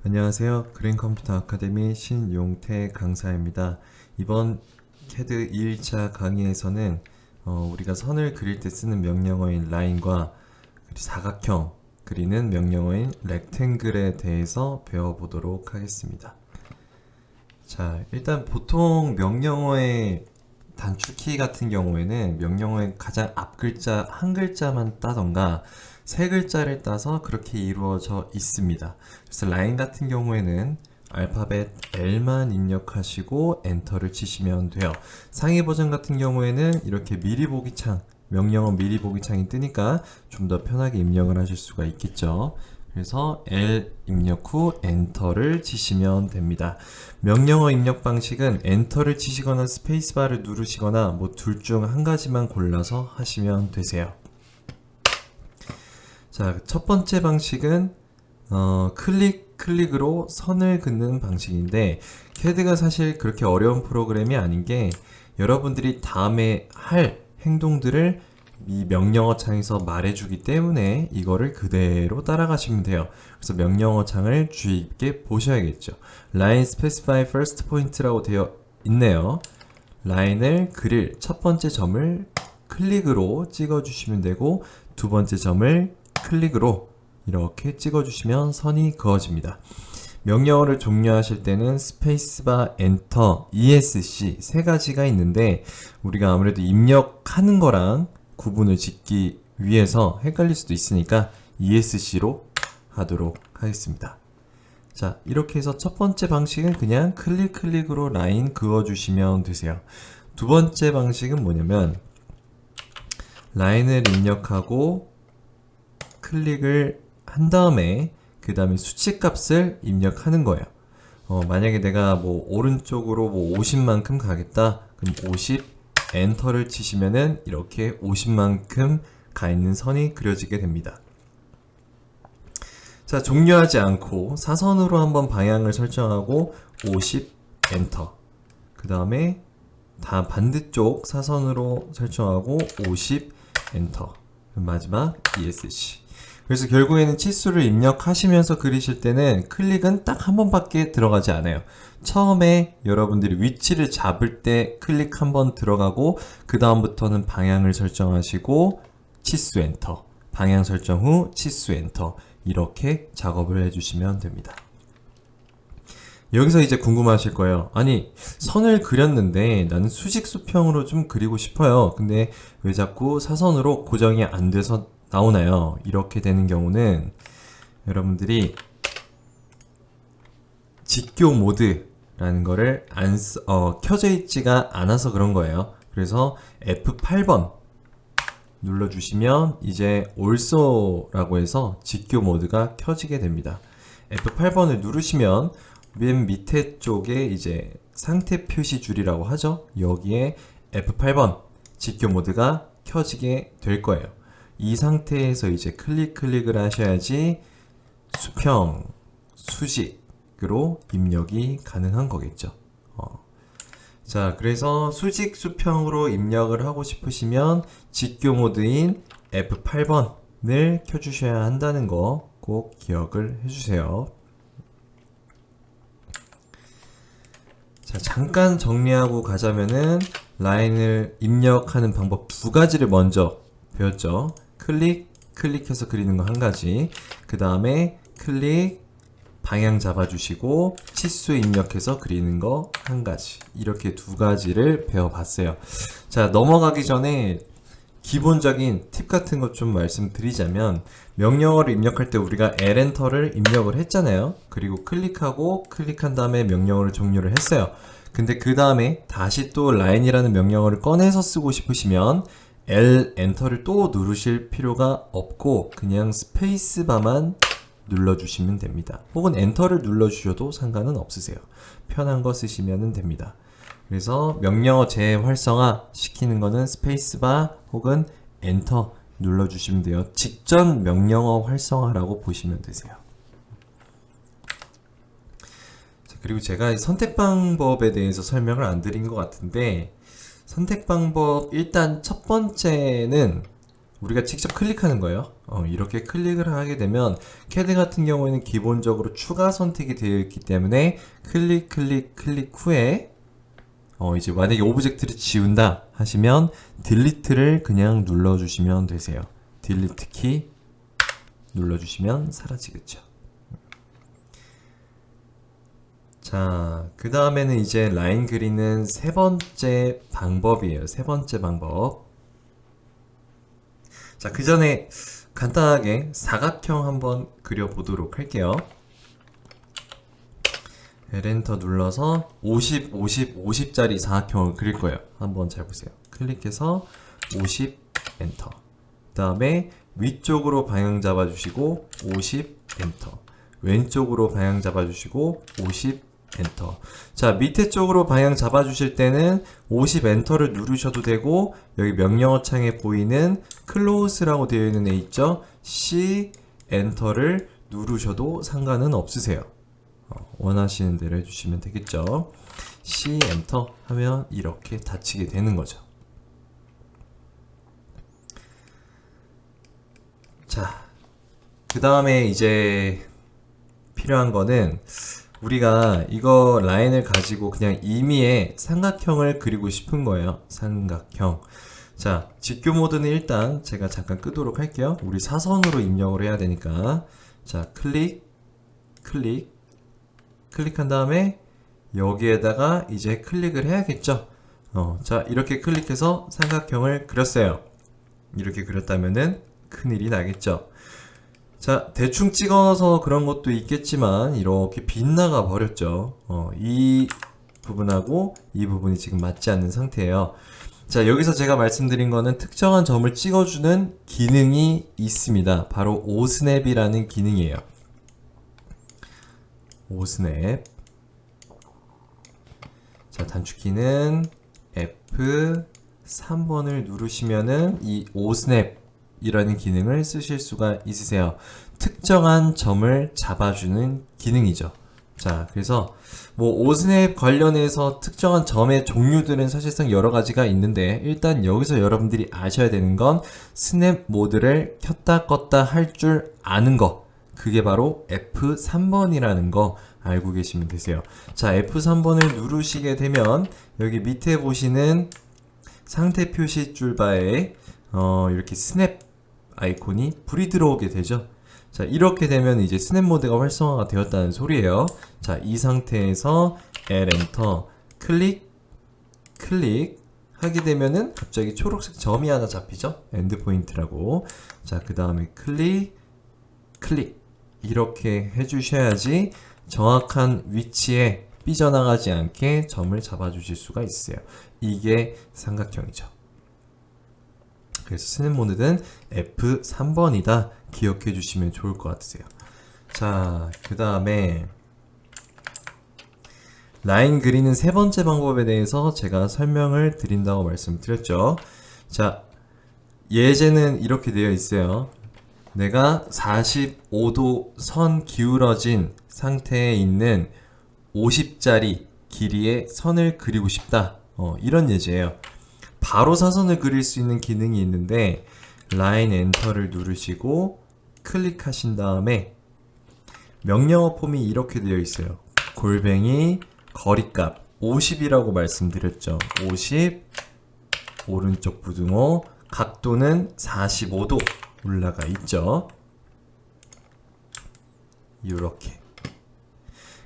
안녕하세요. 그린컴퓨터 아카데미 신용태 강사입니다. 이번 CAD 2일차 강의에서는 우리가 선을 그릴 때 쓰는 명령어인 line과 사각형 그리는 명령어인 rectangle에 대해서 배워보도록 하겠습니다. 자, 일단 보통 명령어의 단축키 같은 경우에는 명령어의 가장 앞 글자 한 글자만 따던가 세 글자를 따서 그렇게 이루어져 있습니다. 그래서 라인 같은 경우에는 알파벳 L만 입력하시고 엔터를 치시면 돼요. 상위 버전 같은 경우에는 이렇게 미리 보기 창, 명령어 미리 보기 창이 뜨니까 좀 더 편하게 입력을 하실 수가 있겠죠. 그래서 L 입력 후 엔터를 치시면 됩니다. 명령어 입력 방식은 엔터를 치시거나 스페이스바를 누르시거나 뭐 둘 중 한 가지만 골라서 하시면 되세요. 자, 첫 번째 방식은 클릭으로 선을 긋는 방식인데 CAD가 사실 그렇게 어려운 프로그램이 아닌 게 여러분들이 다음에 할 행동들을 이 명령어 창에서 말해주기 때문에 이거를 그대로 따라가시면 돼요. 그래서 명령어 창을 주의 깊게 보셔야겠죠. Line Specify First Point라고 되어 있네요. 라인을 그릴 첫 번째 점을 클릭으로 찍어주시면 되고 두 번째 점을 클릭으로 이렇게 찍어주시면 선이 그어집니다. 명령어를 종료하실 때는 스페이스바, 엔터, ESC 세 가지가 있는데 우리가 아무래도 입력하는 거랑 구분을 짓기 위해서 헷갈릴 수도 있으니까 ESC로 하도록 하겠습니다. 자, 이렇게 해서 첫 번째 방식은 그냥 클릭으로 라인 그어주시면 되세요. 두 번째 방식은 뭐냐면 라인을 입력하고 클릭을 한 다음에 그 다음에 수치값을 입력하는 거예요. 만약에 내가 뭐 오른쪽으로 뭐 50만큼 가겠다. 그럼 50 엔터를 치시면은 이렇게 50만큼 가 있는 선이 그려지게 됩니다. 자, 종료하지 않고 사선으로 한번 방향을 설정하고 50 엔터. 그 다음에 다 반대쪽 사선으로 설정하고 50 엔터. 마지막 ESC. 그래서 결국에는 치수를 입력하시면서 그리실 때는 클릭은 딱 한 번밖에 들어가지 않아요. 처음에 여러분들이 위치를 잡을 때 클릭 한 번 들어가고 그 다음부터는 방향을 설정하시고 치수 엔터, 방향 설정 후 치수 엔터 이렇게 작업을 해주시면 됩니다. 여기서 이제 궁금하실 거예요. 아니, 선을 그렸는데 나는 수직 수평으로 좀 그리고 싶어요. 근데 왜 자꾸 사선으로 고정이 안 돼서 나오나요? 이렇게 되는 경우는 여러분들이 직교 모드라는 거를 켜져 있지가 않아서 그런 거예요. 그래서 F8번 눌러주시면 이제 ALSO라고 해서 직교 모드가 켜지게 됩니다. F8번을 누르시면 맨 밑에 쪽에 이제 상태 표시 줄이라고 하죠. 여기에 F8번 직교 모드가 켜지게 될 거예요. 이 상태에서 이제 클릭을 하셔야지 수평, 수직으로 입력이 가능한 거겠죠. 자, 그래서 수직 수평으로 입력을 하고 싶으시면 직교 모드인 F8번을 켜주셔야 한다는 거 꼭 기억을 해주세요. 자, 잠깐 정리하고 가자면은 라인을 입력하는 방법 두 가지를 먼저 배웠죠. 클릭해서 그리는 거 한 가지, 그 다음에 클릭, 방향 잡아주시고 치수 입력해서 그리는 거 한 가지, 이렇게 두 가지를 배워봤어요. 자, 넘어가기 전에 기본적인 팁 같은 것 좀 말씀드리자면 명령어를 입력할 때 우리가 L 엔터를 입력을 했잖아요. 그리고 클릭한 다음에 명령어를 종료를 했어요. 근데 그 다음에 다시 또 라인이라는 명령어를 꺼내서 쓰고 싶으시면 L 엔터를 또 누르실 필요가 없고 그냥 스페이스바만 눌러주시면 됩니다. 혹은 엔터를 눌러주셔도 상관은 없으세요. 편한 거 쓰시면 됩니다. 그래서 명령어 재활성화 시키는 거는 스페이스바 혹은 엔터 눌러주시면 돼요. 직전 명령어 활성화라고 보시면 되세요. 자, 그리고 제가 선택 방법에 대해서 설명을 안 드린 것 같은데 선택 방법 일단 첫 번째는 우리가 직접 클릭하는 거예요. 이렇게 클릭을 하게 되면 CAD 같은 경우에는 기본적으로 추가 선택이 되어 있기 때문에 클릭 후에 이제 만약에 오브젝트를 지운다 하시면 딜리트를 그냥 눌러주시면 되세요. 딜리트 키 눌러주시면 사라지겠죠. 자, 그 다음에는 이제 라인 그리는 세 번째 방법이에요. 세 번째 방법. 자, 그 전에 간단하게 사각형 한번 그려보도록 할게요. 엔터 눌러서 50, 50짜리 사각형을 그릴 거예요. 한번 잘 보세요. 클릭해서 50 엔터. 그 다음에 위쪽으로 방향 잡아주시고 50 엔터. 왼쪽으로 방향 잡아주시고 50 엔터. 자, 밑에 쪽으로 방향 잡아주실 때는 50 엔터를 누르셔도 되고 여기 명령어 창에 보이는 close라고 되어 있는 애 있죠? C 엔터를 누르셔도 상관은 없으세요. 원하시는 대로 해주시면 되겠죠. C 엔터 하면 이렇게 닫히게 되는 거죠. 자, 그 다음에 이제 필요한 거는 우리가 이거 라인을 가지고 그냥 임의의 삼각형을 그리고 싶은 거예요. 삼각형. 자, 직교 모드는 일단 제가 잠깐 끄도록 할게요. 우리 사선으로 입력을 해야 되니까. 자, 클릭한 다음에 여기에다가 이제 클릭을 해야겠죠. 자, 이렇게 클릭해서 삼각형을 그렸어요. 이렇게 그렸다면은 큰일이 나겠죠. 자, 대충 찍어서 그런 것도 있겠지만 이렇게 빗나가 버렸죠. 이 부분하고 이 부분이 지금 맞지 않는 상태예요. 자, 여기서 제가 말씀드린 거는 특정한 점을 찍어주는 기능이 있습니다. 바로 오스냅이라는 기능이에요. 오스냅. 자, 단축키는 F3번을 누르시면은 이 오스냅 이라는 기능을 쓰실 수가 있으세요. 특정한 점을 잡아주는 기능이죠. 자, 그래서 뭐 오스냅 관련해서 특정한 점의 종류들은 사실상 여러 가지가 있는데 일단 여기서 여러분들이 아셔야 되는 건 스냅 모드를 켰다 껐다 할 줄 아는 거, 그게 바로 F3번이라는 거 알고 계시면 되세요. 자, F3번을 누르시게 되면 여기 밑에 보시는 상태 표시 줄바에 이렇게 스냅 아이콘이 불이 들어오게 되죠. 자, 이렇게 되면 이제 스냅 모드가 활성화가 되었다는 소리예요. 자, 이 상태에서 L 엔터 클릭 하게 되면은 갑자기 초록색 점이 하나 잡히죠. 엔드 포인트라고. 자, 그 다음에 클릭 이렇게 해주셔야지 정확한 위치에 삐져나가지 않게 점을 잡아주실 수가 있어요. 이게 삼각형이죠. 그래서 스냅 모드는 F3번이다 기억해 주시면 좋을 것 같으세요. 자, 그 다음에 라인 그리는 세 번째 방법에 대해서 제가 설명을 드린다고 말씀드렸죠. 자, 예제는 이렇게 되어 있어요. 내가 45도 선 기울어진 상태에 있는 50짜리 길이의 선을 그리고 싶다. 이런 예제예요. 바로 사선을 그릴 수 있는 기능이 있는데 라인 엔터를 누르시고 클릭하신 다음에 명령어 폼이 이렇게 되어 있어요. 골뱅이 거리값 50이라고 말씀드렸죠. 50 오른쪽 부등호 각도는 45도 올라가 있죠. 이렇게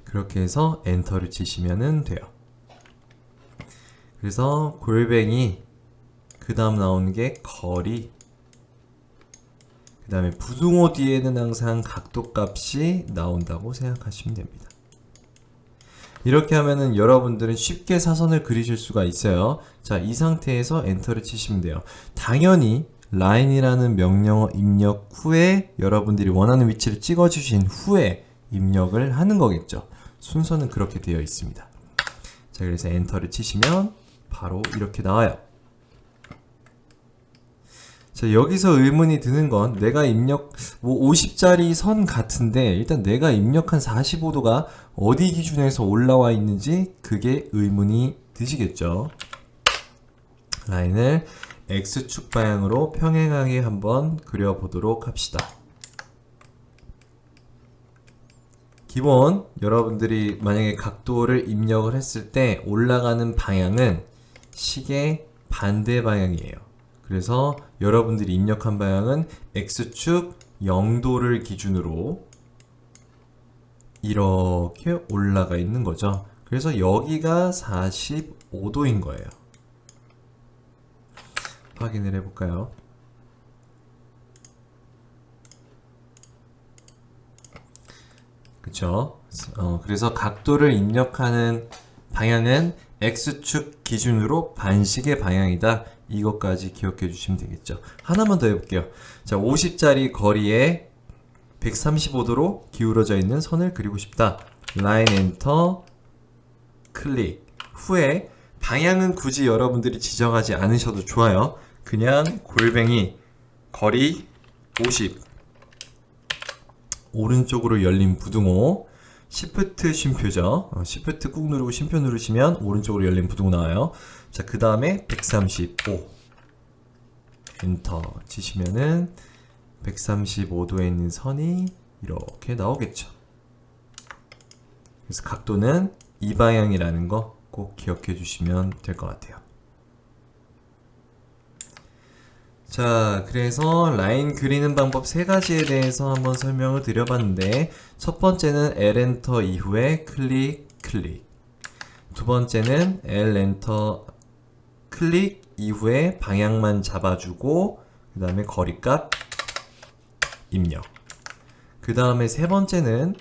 그렇게 해서 엔터를 치시면 돼요. 그래서 골뱅이 그 다음 나오는 게 거리, 그 다음에 부등호 뒤에는 항상 각도 값이 나온다고 생각하시면 됩니다. 이렇게 하면은 여러분들은 쉽게 사선을 그리실 수가 있어요. 자, 이 상태에서 엔터를 치시면 돼요. 당연히 라인이라는 명령어 입력 후에 여러분들이 원하는 위치를 찍어주신 후에 입력을 하는 거겠죠. 순서는 그렇게 되어 있습니다. 자, 그래서 엔터를 치시면 바로 이렇게 나와요. 자, 여기서 의문이 드는 건 내가 입력 50짜리 선 같은데 일단 내가 입력한 45도가 어디 기준에서 올라와 있는지 그게 의문이 드시겠죠. 라인을 X축 방향으로 평행하게 한번 그려보도록 합시다. 기본 여러분들이 만약에 각도를 입력을 했을 때 올라가는 방향은 시계 반대 방향이에요. 그래서 여러분들이 입력한 방향은 X축 0도를 기준으로 이렇게 올라가 있는 거죠. 그래서 여기가 45도인 거예요. 확인을 해볼까요? 그쵸? 그래서 각도를 입력하는 방향은 X축 기준으로 반시계 방향이다. 이것까지 기억해 주시면 되겠죠. 하나만 더 해볼게요. 자, 50짜리 거리에 135도로 기울어져 있는 선을 그리고 싶다. 라인 엔터 클릭 후에 방향은 굳이 여러분들이 지정하지 않으셔도 좋아요. 그냥 골뱅이 거리 50 오른쪽으로 열린 부등호 Shift 쉼표죠. Shift 꾹 누르고 쉼표 누르시면 오른쪽으로 열린 부등호 나와요. 자, 그 다음에 135 엔터 치시면은 135도에 있는 선이 이렇게 나오겠죠. 그래서 각도는 이 방향이라는 거 꼭 기억해 주시면 될 것 같아요. 자, 그래서 라인 그리는 방법 세 가지에 대해서 한번 설명을 드려봤는데, 첫 번째는 L 엔터 이후에 클릭 두 번째는 L 엔터 클릭 이후에 방향만 잡아주고 그 다음에 거리값 입력. 그 다음에 세 번째는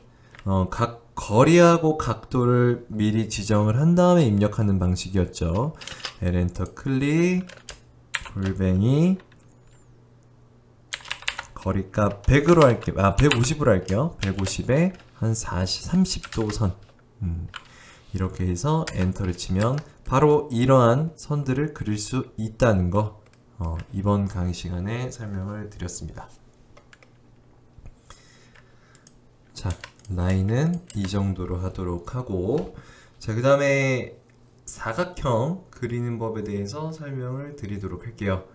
각 거리하고 각도를 미리 지정을 한 다음에 입력하는 방식이었죠. L 엔터 클릭 골뱅이 거리값 100으로 할게요. 150으로 할게요. 150에 한 30도 선. 이렇게 해서 엔터를 치면 바로 이러한 선들을 그릴 수 있다는 거 이번 강의 시간에 설명을 드렸습니다. 자, 라인은 이 정도로 하도록 하고, 자, 그 다음에 사각형 그리는 법에 대해서 설명을 드리도록 할게요.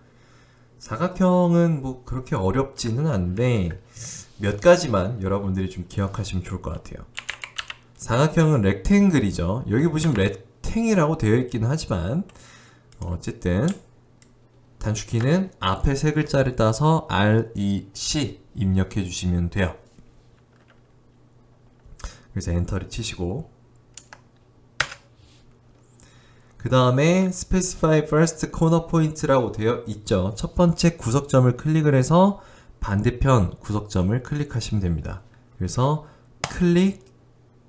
사각형은 뭐 그렇게 어렵지는 않은데 몇 가지만 여러분들이 좀 기억하시면 좋을 것 같아요. 사각형은 렉탱글이죠. 여기 보시면 렉탱이라고 되어 있기는 하지만 어쨌든 단축키는 앞에 세 글자를 따서 REC 입력해 주시면 돼요. 그래서 엔터를 치시고 그 다음에 Specify First Corner Point라고 되어 있죠. 첫 번째 구석점을 클릭을 해서 반대편 구석점을 클릭하시면 됩니다. 그래서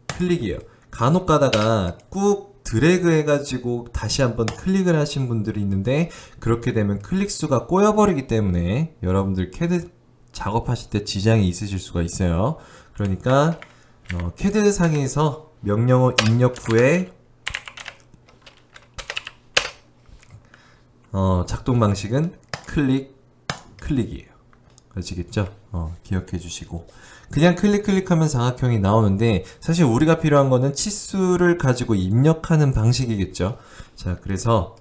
클릭이에요. 간혹 가다가 꾹 드래그 해가지고 다시 한번 클릭을 하신 분들이 있는데, 그렇게 되면 클릭 수가 꼬여버리기 때문에 여러분들 캐드 작업하실 때 지장이 있으실 수가 있어요. 그러니까 캐드 상에서 명령어 입력 후에 작동 방식은 클릭이에요. 아시겠죠? 기억해 주시고, 그냥 클릭하면 사각형이 나오는데 사실 우리가 필요한 거는 치수를 가지고 입력하는 방식이겠죠. 자, 그래서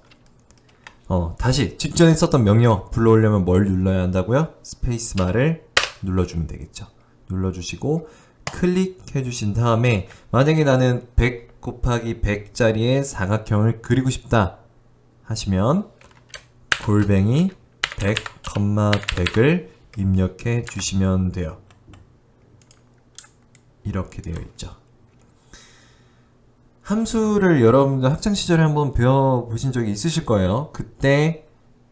다시 직전에 썼던 명령어 불러오려면 뭘 눌러야 한다고요? 스페이스바를 눌러주면 되겠죠. 눌러주시고 클릭해 주신 다음에, 만약에 나는 100 곱하기 100짜리의 사각형을 그리고 싶다 하시면 골뱅이 100, 100을 입력해 주시면 돼요. 이렇게 되어 있죠. 함수를 여러분들 학창시절에 한번 배워보신 적이 있으실 거예요. 그때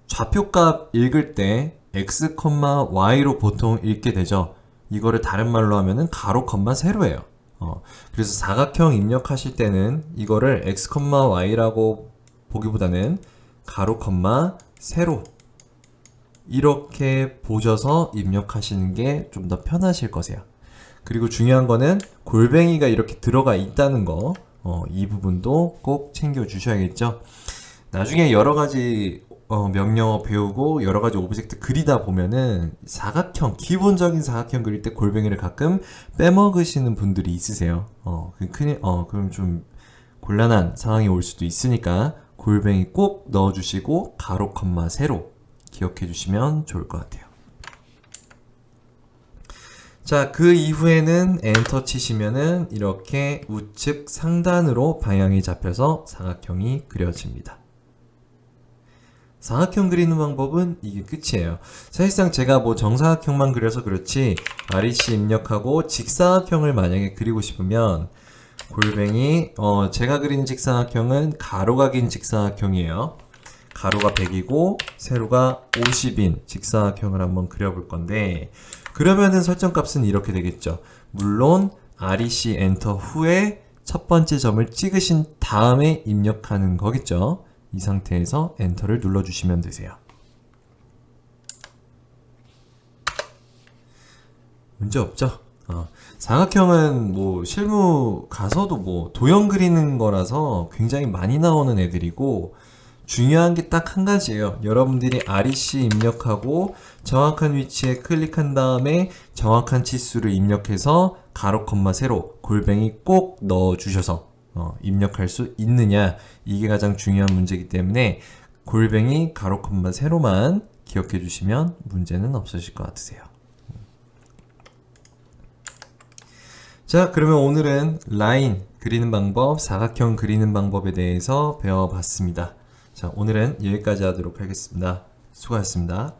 좌표값 읽을 때 x, y로 보통 읽게 되죠. 이거를 다른 말로 하면은 가로, 세로예요. 그래서 사각형 입력하실 때는 이거를 x, y라고 보기보다는 가로, 세로 이렇게 보셔서 입력하시는 게 좀 더 편하실 거세요. 그리고 중요한 거는 골뱅이가 이렇게 들어가 있다는 거, 이 부분도 꼭 챙겨 주셔야겠죠. 나중에 여러 가지 명령어 배우고 여러 가지 오브젝트 그리다 보면은 사각형, 기본적인 사각형 그릴 때 골뱅이를 가끔 빼먹으시는 분들이 있으세요. 그럼 좀 곤란한 상황이 올 수도 있으니까 골뱅이 꼭 넣어주시고 가로, 세로 기억해 주시면 좋을 것 같아요. 자, 그 이후에는 엔터 치시면은 이렇게 우측 상단으로 방향이 잡혀서 사각형이 그려집니다. 사각형 그리는 방법은 이게 끝이에요. 사실상 제가 뭐 정사각형만 그려서 그렇지 REC 입력하고 직사각형을 만약에 그리고 싶으면 골뱅이 제가 그린 직사각형은 가로가 긴 직사각형이에요. 가로가 100이고 세로가 50인 직사각형을 한번 그려볼 건데 그러면은 설정값은 이렇게 되겠죠. 물론 REC 엔터 후에 첫 번째 점을 찍으신 다음에 입력하는 거겠죠. 이 상태에서 엔터를 눌러주시면 되세요. 문제 없죠? 사각형은 뭐 실무 가서도 뭐 도형 그리는 거라서 굉장히 많이 나오는 애들이고 중요한 게 딱 한 가지예요. 여러분들이 REC 입력하고 정확한 위치에 클릭한 다음에 정확한 치수를 입력해서 가로 콤마 세로 골뱅이 꼭 넣어주셔서 입력할 수 있느냐 이게 가장 중요한 문제이기 때문에 골뱅이 가로 콤마 세로만 기억해 주시면 문제는 없으실 것 같으세요. 자, 그러면 오늘은 라인 그리는 방법, 사각형 그리는 방법에 대해서 배워봤습니다. 자, 오늘은 여기까지 하도록 하겠습니다. 수고하셨습니다.